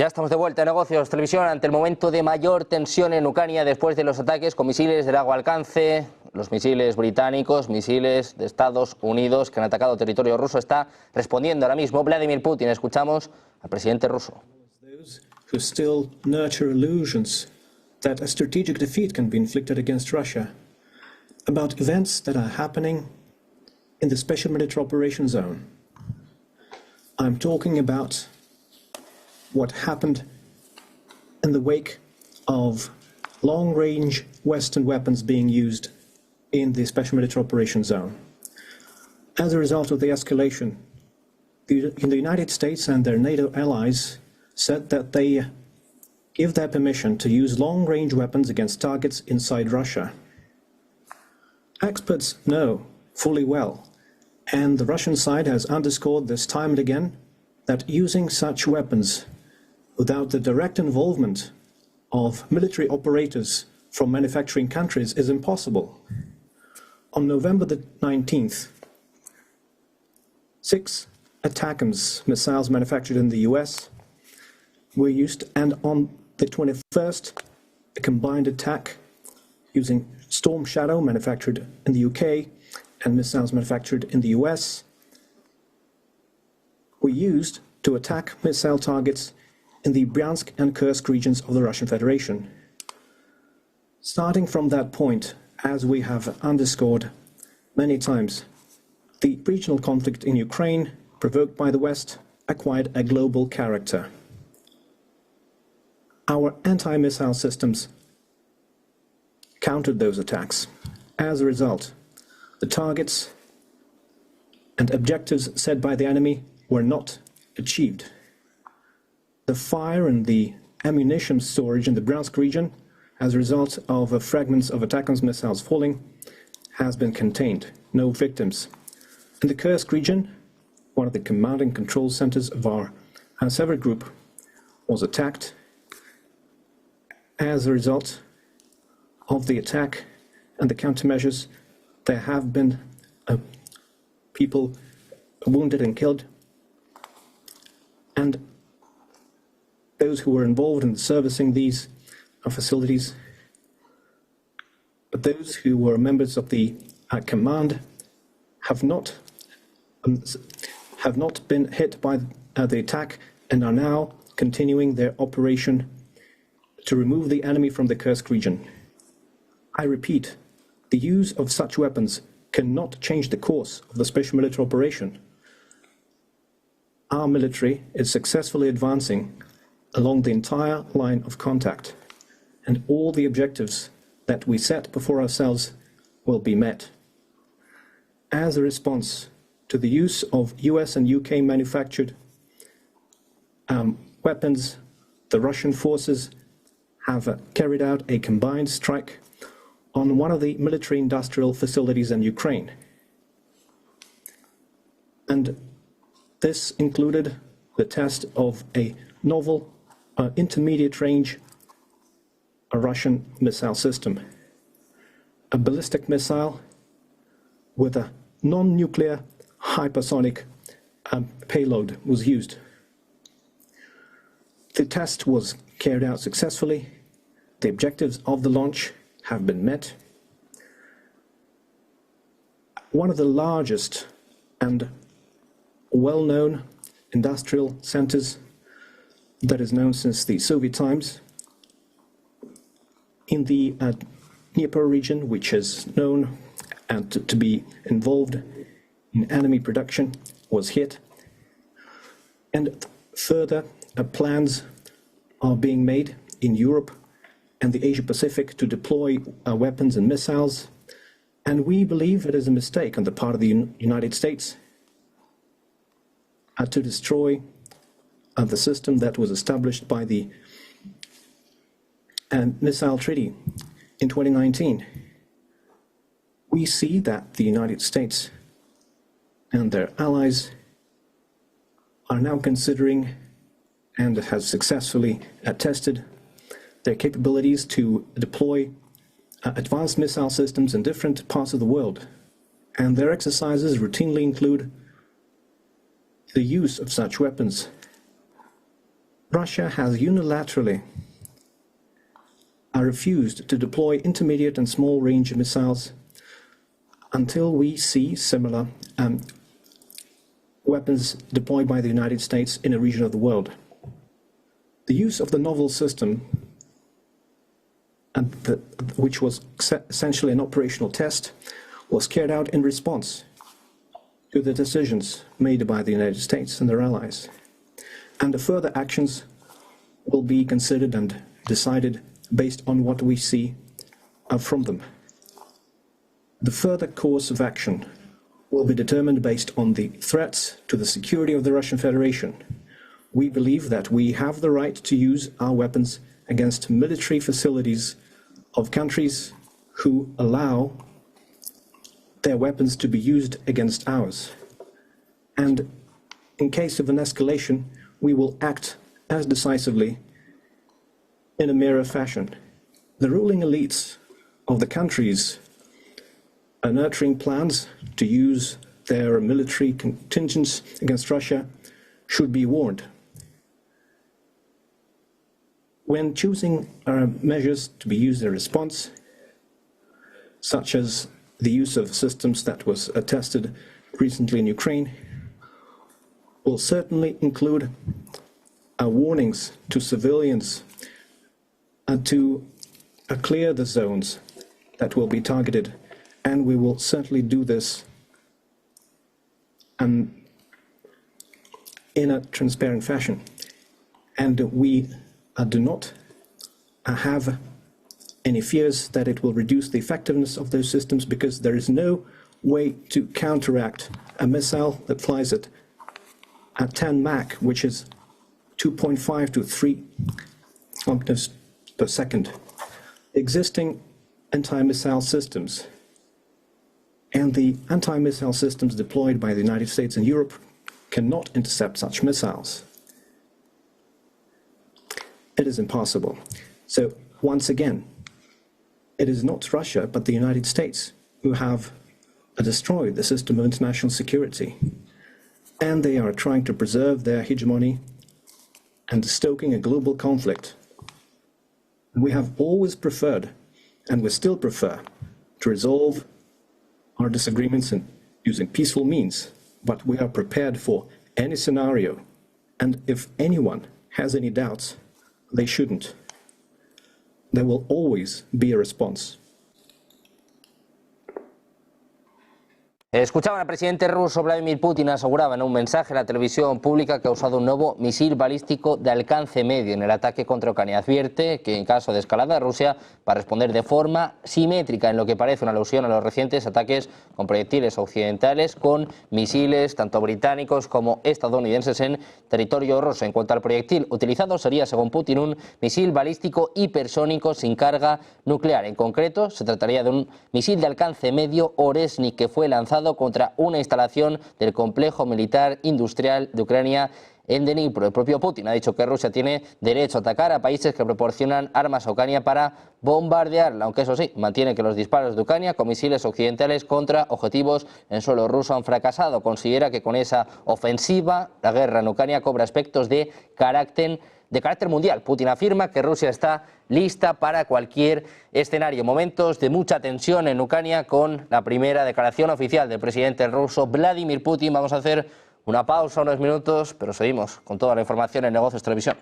Ya estamos de vuelta en Negocios Televisión ante el momento de mayor tensión en Ucrania después de los ataques con misiles de largo alcance. Los misiles británicos, misiles de Estados Unidos que han atacado territorio ruso. Está respondiendo ahora mismo Vladimir Putin. Escuchamos al presidente ruso. Who still nurture illusions that a strategic defeat can be inflicted against Russia, about events that are happening in the special military operation zone. I'm talking about what happened in the wake of long-range Western weapons being used in the special military operation zone. As a result of the escalation, the United States and their NATO allies said that they give their permission to use long-range weapons against targets inside Russia. Experts know fully well, and the Russian side has underscored this time and again, that using such weapons without the direct involvement of military operators from manufacturing countries is impossible. On November the 19th, 6 ATACMS missiles manufactured in the US were used, and on the 21st, a combined attack using Storm Shadow manufactured in the UK and missiles manufactured in the US were used to attack missile targets in the Bryansk and Kursk regions of the Russian Federation. Starting from that point, as we have underscored many times, the regional conflict in Ukraine, provoked by the West, acquired a global character. Our anti-missile systems countered those attacks. As a result, the targets and objectives set by the enemy were not achieved. The fire and the ammunition storage in the Bryansk region, as a result of fragments of ATACMS missiles falling, has been contained. No victims. In the Kursk region, one of the command and control centers of our Sever group was attacked. As a result of the attack and the countermeasures, there have been people wounded and killed, and those who were involved in servicing these facilities, but those who were members of the command have not been hit by the attack and are now continuing their operation to remove the enemy from the Kursk region. I repeat, the use of such weapons cannot change the course of the special military operation. Our military is successfully advancing along the entire line of contact, and all the objectives that we set before ourselves will be met. As a response to the use of US and UK manufactured weapons, the Russian forces have carried out a combined strike on one of the military industrial facilities in Ukraine. And this included the test of a novel intermediate range Russian missile system. A ballistic missile with a non-nuclear hypersonic payload was used. The test was carried out successfully. The objectives of the launch have been met. One of the largest and well-known industrial centers that is known since the Soviet times in the Dnieper region, which is known to be involved in enemy production, was hit. And further plans are being made in Europe and the Asia-Pacific to deploy weapons and missiles. And we believe it is a mistake on the part of the United States to destroy the system that was established by the Missile Treaty in 2019. We see that the United States and their allies are now considering and have successfully tested their capabilities to deploy advanced missile systems in different parts of the world. And their exercises routinely include the use of such weapons. Russia has unilaterally refused to deploy intermediate and small-range missiles until we see similar weapons deployed by the United States in a region of the world. The use of the novel system, which was essentially an operational test, was carried out in response to the decisions made by the United States and their allies. And the further actions will be considered and decided based on what we see from them. The further course of action will be determined based on the threats to the security of the Russian Federation. We believe that we have the right to use our weapons against military facilities of countries who allow their weapons to be used against ours. And in case of an escalation, we will act as decisively in a mirror fashion. The ruling elites of the countries are nurturing plans to use their military contingents against Russia should be warned. When choosing measures to be used in response, such as the use of systems that was tested recently in Ukraine, will certainly include warnings to civilians to clear the zones that will be targeted, and we will certainly do this in a transparent fashion. And we do not have any fears that it will reduce the effectiveness of those systems, because there is no way to counteract a missile that flies at 10 Mach, which is 2.5 to 3 kilometers per second. Existing anti-missile systems and the anti-missile systems deployed by the United States and Europe cannot intercept such missiles. It is impossible. So, once again, it is not Russia, but the United States who have destroyed the system of international security. And they are trying to preserve their hegemony and stoking a global conflict. We have always preferred, and we still prefer, to resolve our disagreements using peaceful means, but we are prepared for any scenario. And if anyone has any doubts, they shouldn't. There will always be a response. Escuchaban al presidente ruso Vladimir Putin, aseguraba en un mensaje a la televisión pública que ha usado un nuevo misil balístico de alcance medio en el ataque contra Ucrania. Advierte que en caso de escalada Rusia va a responder de forma simétrica, en lo que parece una alusión a los recientes ataques con proyectiles occidentales con misiles tanto británicos como estadounidenses en territorio ruso. En cuanto al proyectil utilizado, sería, según Putin, un misil balístico hipersónico sin carga nuclear. En concreto, se trataría de un misil de alcance medio Oresnik que fue lanzado contra una instalación del complejo militar industrial de Ucrania en Dnipro. El propio Putin ha dicho que Rusia tiene derecho a atacar a países que proporcionan armas a Ucrania para bombardearla, aunque eso sí, mantiene que los disparos de Ucrania con misiles occidentales contra objetivos en suelo ruso han fracasado. Considera que con esa ofensiva la guerra en Ucrania cobra aspectos de carácter mundial. Putin afirma que Rusia está lista para cualquier escenario. Momentos de mucha tensión en Ucrania con la primera declaración oficial del presidente ruso Vladimir Putin. Vamos a hacer una pausa, unos minutos, pero seguimos con toda la información en Negocios Televisión.